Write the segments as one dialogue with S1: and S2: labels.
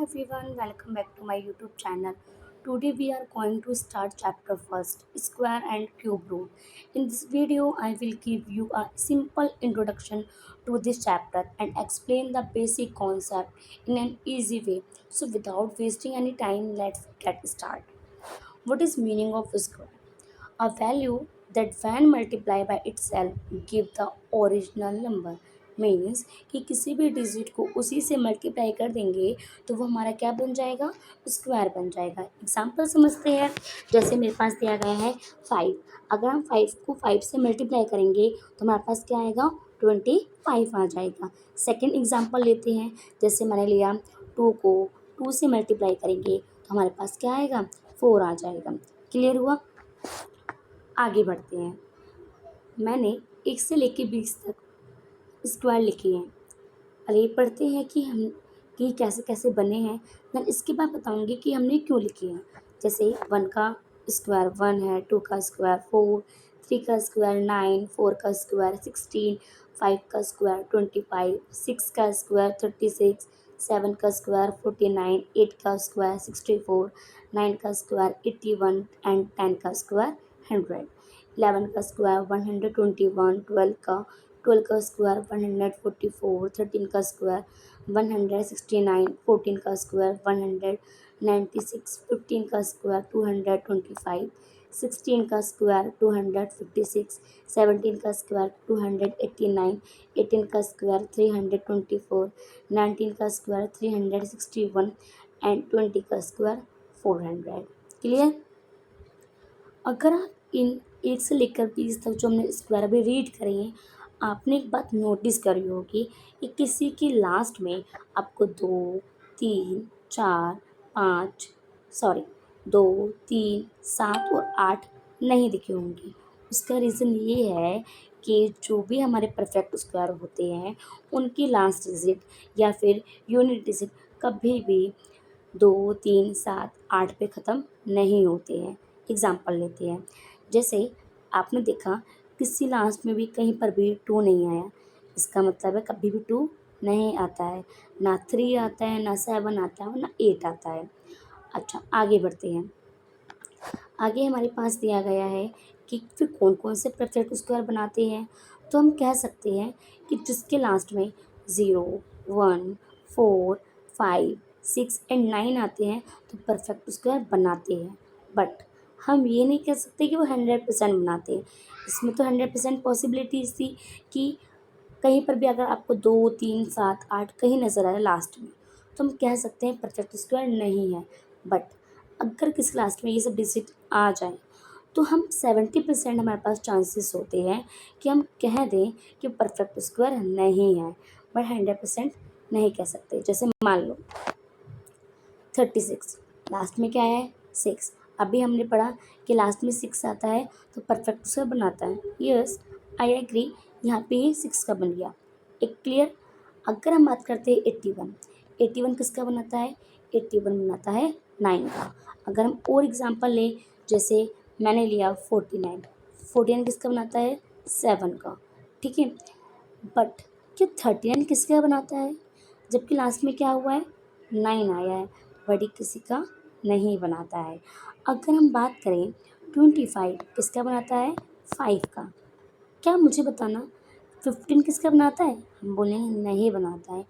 S1: everyone, welcome back to my YouTube channel. Today we are going to start chapter first, square and cube root. In this video, I will give you a simple introduction to this chapter and explain the basic concept in an easy way. So without wasting any time, let's get started. What is meaning of square? A value that when multiply by itself give the original number means कि किसी भी digit को उसी से multiply कर देंगे तो वो हमारा क्या बन जाएगा, स्क्वायर बन जाएगा। एग्जाम्पल समझते हैं। जैसे मेरे पास दिया गया है 5। अगर हम 5 को 5 से मल्टीप्लाई करेंगे तो हमारे पास क्या आएगा, 25 आ जाएगा। सेकेंड एग्जाम्पल लेते हैं। जैसे मैंने लिया 2 को 2 से मल्टीप्लाई करेंगे तो हमारे पास क्या आएगा, 4 आ जाएगा। क्लियर हुआ। आगे बढ़ते हैं। मैंने 1 से लेकर 20 तक स्क्वायर लिखे हैं। अरे पढ़ते हैं कि कैसे कैसे बने हैं। देन इसके बाद बताऊंगी कि हमने क्यों लिखे हैं। जैसे 1 का स्क्वायर 1 है, 2 का स्क्वायर 4, 3 का स्क्वायर 9, 4 का स्क्वायर 16, 5 का स्क्वायर 25, 6 का स्क्वायर 36, 7 का स्क्वायर 49, 8 का स्क्वायर 64, 9 का स्क्वायर 81 एंड 10 का स्क्वायर 100। 11 का स्क्वायर 121, 12 का स्क्वायर 144, 13 का स्क्वायर 169, 14 का स्क्वायर 196, 15 का स्क्वायर 225, 16 का स्क्वायर 256, 17 का स्क्वायर 289, 18 का स्क्वायर 324, 19 का स्क्वायर 361 एंड 20 का स्क्वायर 400। क्लियर। अगर आप इन 1 से लेकर 20 तक जो हमने स्क्वायर अभी रीड करे हैं, आपने एक बात नोटिस करी होगी कि किसी की लास्ट में आपको 2, 3, 4, 5 सॉरी 2, 3, 7 और 8 नहीं दिखे होंगे। उसका रीज़न ये है कि जो भी हमारे परफेक्ट स्क्वायर होते हैं उनकी लास्ट डिजिट या फिर यूनिट डिजिट कभी भी 2, 3, 7, 8 पे ख़त्म नहीं होते हैं। एग्ज़ाम्पल लेते हैं। जैसे आपने देखा किसी लास्ट में भी कहीं पर भी 2 नहीं आया, इसका मतलब है कभी भी 2 नहीं आता है। ना 3 आता है, ना 7 आता है और ना 8 आता है। अच्छा आगे बढ़ते हैं। आगे हमारे पास दिया गया है कि फिर कौन कौन से परफेक्ट स्क्वायर बनाते हैं। तो हम कह सकते हैं कि जिसके लास्ट में 0, 1, 4, 5, 6 एंड 9 आते हैं तो परफेक्ट स्क्वायर बनाते हैं। बट हम ये नहीं कह सकते कि वो 100% बनाते हैं। इसमें तो 100% पॉसिबिलिटीज़ थी कि कहीं पर भी अगर आपको 2, 3, 7, 8 कहीं नज़र आए लास्ट में तो हम कह सकते हैं परफेक्ट स्क्वायर नहीं है। बट अगर किसी लास्ट में ये सब डिजिट आ जाए तो हम 70% हमारे पास चांसेस होते हैं कि हम कह दें कि परफेक्ट स्क्वायर नहीं है, बट 100% नहीं कह सकते। जैसे मान लो 36 लास्ट में क्या है, 6। अभी हमने पढ़ा कि लास्ट में 6 आता है तो परफेक्ट स्क्वायर बनाता है। यस आई एग्री, यहाँ पे ये 6 का बन गया। एक क्लियर। अगर हम बात करते हैं 81, 81 किसका बनाता है, 81 बनाता है 9 का। अगर हम और एग्जांपल लें, जैसे मैंने लिया 49, 49 किसका बनाता है, 7 का। ठीक है। बट क्या 39 किसका बनाता है, जबकि लास्ट में क्या हुआ है, 9 आया है, बड़ी किसी का नहीं बनाता है। अगर हम बात करें 25 किसका बनाता है, 5 का। क्या मुझे बताना 15 किसका बनाता है, हम बोलेंगे नहीं बनाता है।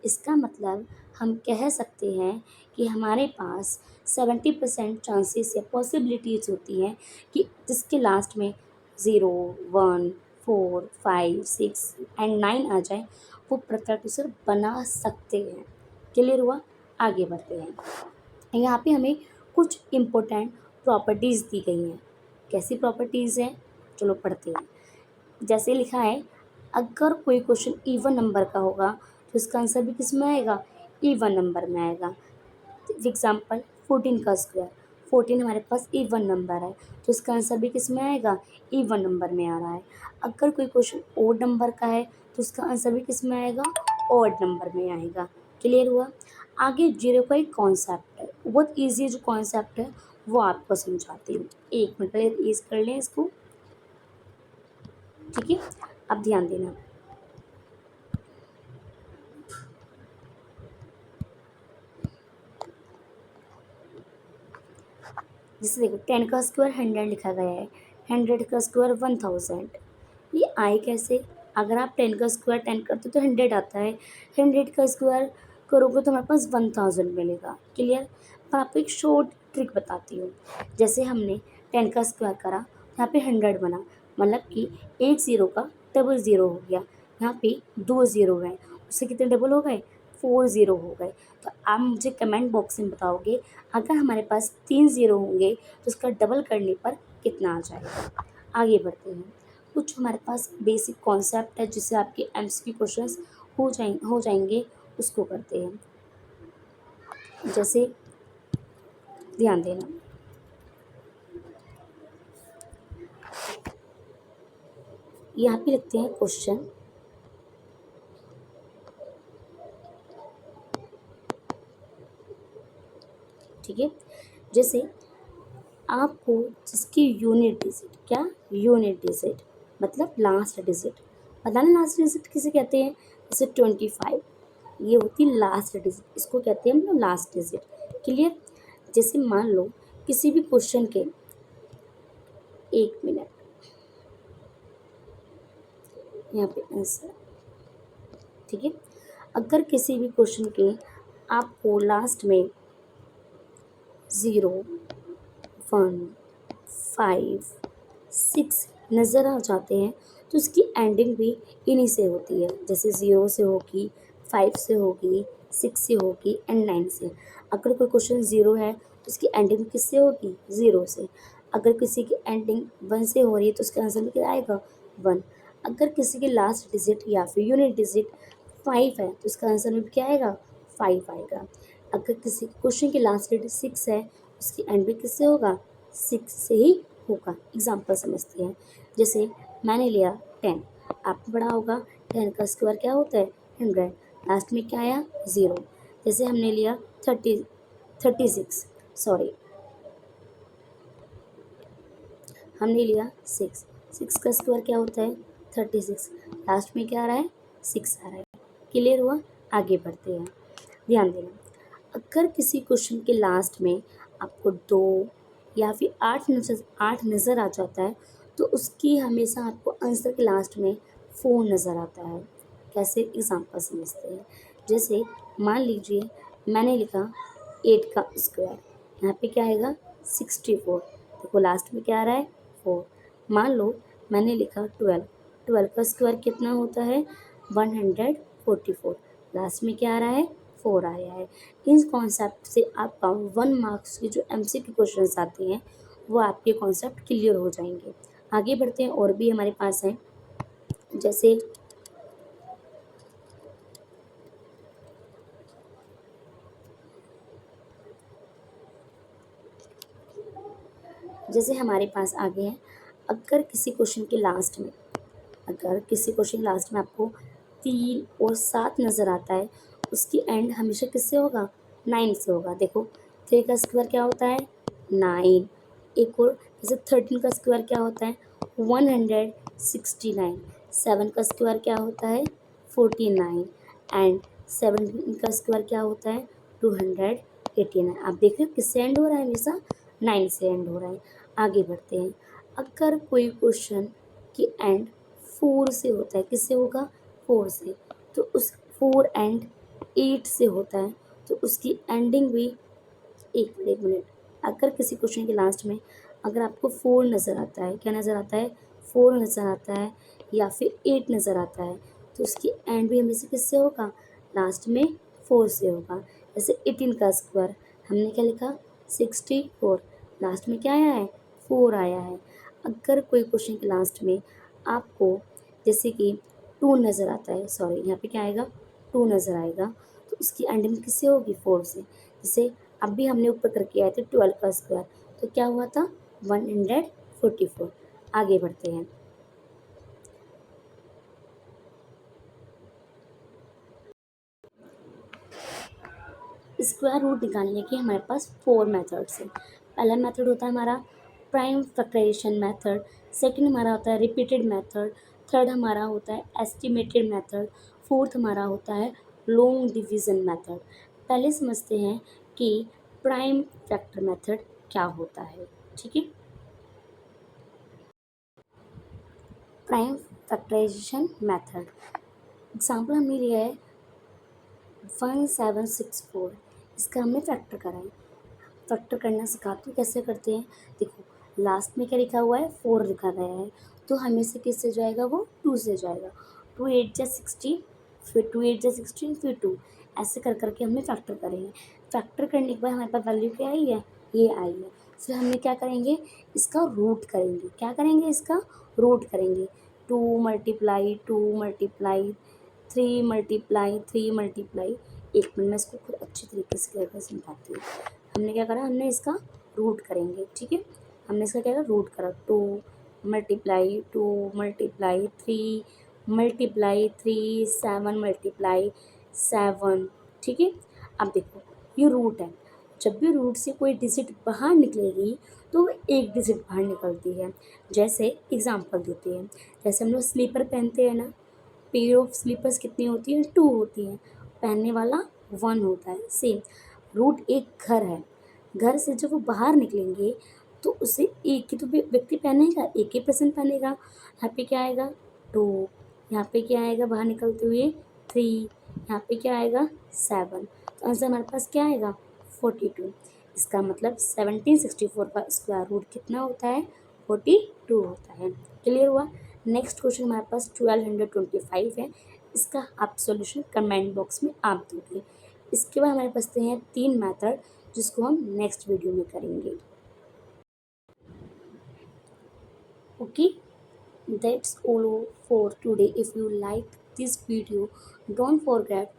S1: इसका मतलब हम कह सकते हैं कि हमारे पास 70% चांसेस या पॉसिबिलिटीज़ होती हैं कि जिसके लास्ट में 0, 1, 4, 5, 6 एंड 9 आ जाए वो प्रोफेसर बना सकते हैं। क्लियर हुआ। आगे बढ़ते हैं। यहाँ पे हमें कुछ इम्पोर्टेंट प्रॉपर्टीज़ दी गई हैं। कैसी प्रॉपर्टीज़ हैं, चलो पढ़ते हैं। जैसे लिखा है, अगर कोई क्वेश्चन इवन नंबर का होगा तो इसका आंसर भी किस में आएगा, इवन नंबर में आएगा। एग्जाम्पल 14 का स्क्वायर, 14 हमारे पास इवन नंबर है तो इसका आंसर भी किस में आएगा, इवन नंबर में आ रहा है। अगर कोई क्वेश्चन ओड नंबर का है तो इसका आंसर भी किस में आएगा, ओड नंबर में आएगा। क्लियर हुआ। आगे जीरो का एक कॉन्सेप्ट है, बहुत ईजी जो कॉन्सेप्ट है वो आपको समझाती हूँ। 1 मिनट पहले ईज कर लें इसको। ठीक है, अब ध्यान देना। जैसे देखो 10 का स्क्वायर 100 लिखा गया है, 100 का स्क्वायर 1000। ये आए कैसे? अगर आप 10 का स्क्वायर 10 करते हो तो 100 आता है, 100 का स्क्वायर करोगे तो हमारे पास 1000 मिलेगा। क्लियर? मैं आपको एक शॉर्ट ट्रिक बताती हूँ। जैसे हमने 10 का स्क्वायर करा, यहाँ पे 100 बना, मतलब कि एक ज़ीरो का डबल ज़ीरो हो गया। यहाँ पे दो ज़ीरो हैं, उससे कितने डबल हो गए? 4 ज़ीरो हो गए। तो आप मुझे कमेंट बॉक्स में बताओगे, अगर हमारे पास 3 ज़ीरो होंगे तो उसका डबल करने पर कितना आ जाएगा। आगे बढ़ते हैं। कुछ हमारे पास बेसिक कॉन्सेप्ट है जिससे आपके एमसीक्यू क्वेश्चंस हो जाएंगे, उसको करते हैं। जैसे ध्यान देना, यहाँ पे लिखते हैं क्वेश्चन। ठीक है, जैसे आपको जिसकी यूनिट डिजिट, क्या यूनिट डिजिट मतलब लास्ट डिजिट, पता ना लास्ट डिजिट किसे कहते हैं? जैसे 25, ये होती है लास्ट डिजिट, इसको कहते हैं हम लोग लास्ट डिजिट। क्लियर? जैसे मान लो किसी भी क्वेश्चन के, एक मिनट, यहाँ पे आंसर। ठीक है, अगर किसी भी क्वेश्चन के आपको लास्ट में 0, 1, 5, 6 नज़र आ जाते हैं तो उसकी एंडिंग भी इन्हीं से होती है। जैसे 0 से होगी, 5 से होगी, 6 से होगी एंड 9 से। अगर कोई क्वेश्चन 0 है तो उसकी एंडिंग किससे होगी? 0 से। अगर किसी की एंडिंग 1 से हो रही है तो उसका आंसर में क्या आएगा? 1। अगर किसी की लास्ट डिजिट या फिर यूनिट डिजिट 5 है तो उसका आंसर में क्या आएगा? 5 आएगा। अगर किसी क्वेश्चन की लास्ट डिजिट 6 है, उसकी एंड भी किससे होगा? 6 से ही होगा। एग्जाम्पल समझते हैं। जैसे मैंने लिया 10, आपको पढ़ा होगा 10 का स्क्वायर क्या होता है? 100। लास्ट में क्या आया? 0। जैसे हमने लिया 36, सॉरी, हमने लिया 6 का स्क्वायर क्या होता है? 36। लास्ट में क्या आ रहा है? 6 आ रहा है। क्लियर हुआ? आगे बढ़ते हैं। ध्यान देना, अगर किसी क्वेश्चन के लास्ट में आपको 2 या फिर 8 नज़र आ जाता है तो उसकी हमेशा आपको आंसर के लास्ट में 4 नज़र आता है। कैसे? एग्जाम्पल समझते हैं। जैसे मान लीजिए मैंने लिखा 8 का स्क्वायर, यहाँ पे क्या आएगा? 64। देखो लास्ट में क्या आ रहा है? 4। मान लो मैंने लिखा 12 का स्क्वायर कितना होता है? 144। लास्ट में क्या आ रहा है? 4 आया है। इस कॉन्सेप्ट से आपका 1 मार्क्स के जो एमसीक्यू क्वेश्चंस आते हैं वो आपके कॉन्सेप्ट क्लियर हो जाएंगे। आगे बढ़ते हैं, और भी हमारे पास है। जैसे जैसे हमारे पास आगे है, अगर किसी क्वेश्चन के लास्ट में, अगर किसी क्वेश्चन लास्ट में आपको 3 और 7 नज़र आता है, उसकी एंड हमेशा किससे होगा? 9 से होगा। देखो 3 का स्क्वायर क्या होता है? 9। एक और, जैसे 13 का स्क्वायर क्या होता है? 169। 7 का स्क्वायर क्या होता है? 49। एंड 17 का स्क्वायर क्या होता है? 289। आप देख रहे हो किससे एंड हो रहा है? हमेशा 9 से एंड हो रहा है। आगे बढ़ते हैं। अगर कोई क्वेश्चन की एंड 4 से होता है, किससे होगा? 4 से। तो उस 4 एंड 8 से होता है तो उसकी एंडिंग भी, एक मिनट, अगर किसी क्वेश्चन के लास्ट में अगर आपको 4 नज़र आता है, क्या नज़र आता है? 4 नज़र आता है या फिर 8 नज़र आता है तो उसकी एंड भी हमेशा किससे होगा? लास्ट में 4 से होगा। जैसे 18 का स्क्वायर हमने क्या लिखा? 64। लास्ट में क्या आया है? 4 आया है। अगर कोई क्वेश्चन के लास्ट में आपको जैसे कि 2 नज़र आता है, सॉरी यहाँ पे क्या आएगा? 2 नज़र आएगा तो उसकी एंडिंग किससे होगी? 4 से। जैसे अभी हमने ऊपर करके आए थे 12 का स्क्वायर, तो क्या हुआ था? 144। आगे बढ़ते हैं। स्क्वायर रूट निकालने के हमारे पास 4 मेथड्स हैं। पहला मेथड होता है हमारा प्राइम फैक्टराइजेशन मेथड, सेकंड हमारा होता है रिपीटेड मेथड, थर्ड हमारा होता है एस्टिमेटेड मेथड, फोर्थ हमारा होता है लॉन्ग डिवीज़न मेथड। पहले समझते हैं कि प्राइम फैक्टर मेथड क्या होता है। ठीक है, प्राइम फैक्टराइजेशन मेथड। एग्जाम्पल हमने लिया है 1764, इसका हमने फैक्टर करा है। फैक्टर करना सिखाती हूँ कैसे करते हैं। देखो लास्ट में क्या लिखा हुआ है, 4 लिखा गया है, तो हमें से किससे जाएगा, वो 2 से जाएगा। 2 8 जा 16, फिर 2 8 जा 16, फिर 2, ऐसे कर करके हमने फैक्टर करेंगे। फैक्टर करने के बाद हमारे पास वैल्यू क्या आई है, ये आई है। फिर हमने क्या करेंगे, इसका रूट करेंगे। क्या करेंगे, इसका रूट करेंगे। 2 × 2 × 3 × 3 एक मिनट में इसको खुद अच्छी तरीके से करके समझाती हूँ। हमने क्या करा, हमने इसका रूट करेंगे। ठीक है, हमने इसका क्या करा, रूट करा। 2 × 2 × 3 × 3 7 × 7। ठीक है, अब देखो ये रूट है। जब भी रूट से कोई डिजिट बाहर निकलेगी तो वो एक डिजिट बाहर निकलती है। जैसे एग्जांपल देते हैं, जैसे हम लोग स्लीपर पहनते हैं ना, पेयर ऑफ स्लीपर्स कितनी होती है, 2 होती है, पहनने वाला 1 होता है। सेम रूट एक घर है, घर से जब वो बाहर निकलेंगे तो उसे एक ही तो व्यक्ति पहनेगा, एक ही पर्सन पहनेगा। यहाँ पे क्या आएगा, 2, यहाँ पे क्या आएगा बाहर निकलते हुए, 3, यहाँ पे क्या आएगा, 7। तो आंसर हमारे पास क्या आएगा, 42। इसका मतलब 1764 का स्क्वायर रूट कितना होता है, 42 होता है। क्लियर हुआ। नेक्स्ट क्वेश्चन हमारे पास 1225 है। इसका आप सॉल्यूशन कमेंट बॉक्स में आप दोगे। इसके बाद हमारे पास हैं 3 मेथड, जिसको हम नेक्स्ट वीडियो में करेंगे। Okay, that's all for today. If you like this video, don't forget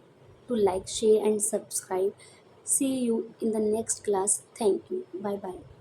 S1: to like, share and subscribe. See you in the next class. Thank you. Bye bye.